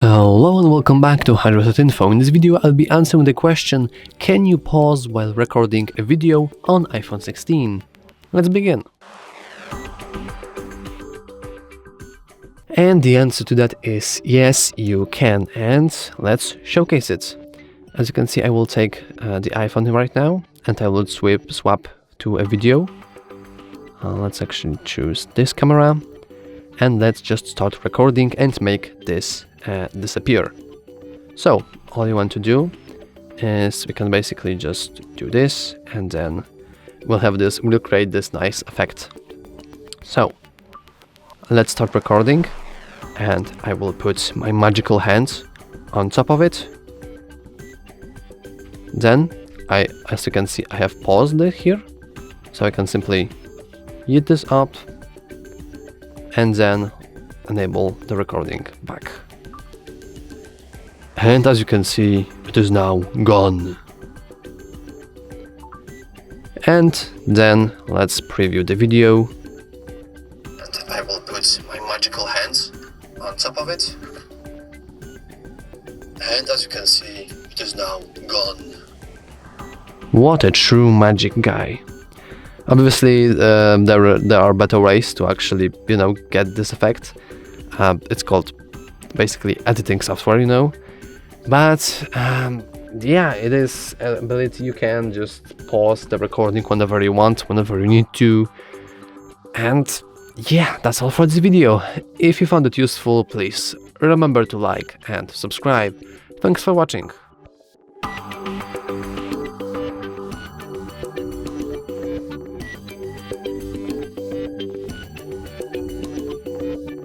Hello and welcome back to HardReset.Info. In this video I'll be answering the question, can you pause while recording a video on iPhone 16? Let's begin. And the answer to that is yes, you can, and let's showcase it. As you can see, I will take the iPhone right now and I will swap to a video. Let's actually choose this camera and let's just start recording and make this disappear. So all you want to do is we can basically just do this and then we'll create this nice effect. So let's start recording and I will put my magical hand on top of it. Then as you can see, I have paused it here, so I can simply heat this up and then enable the recording back. And as you can see, it is now gone. And then let's preview the video. And I will put my magical hands on top of it. And as you can see, it is now gone. What a true magic guy. Obviously, there are better ways to actually, get this effect. It's called basically editing software, But yeah, it is an ability. You can just pause the recording whenever you want, whenever you need to. And yeah, that's all for this video. If you found it useful, please remember to like and subscribe. Thanks for watching.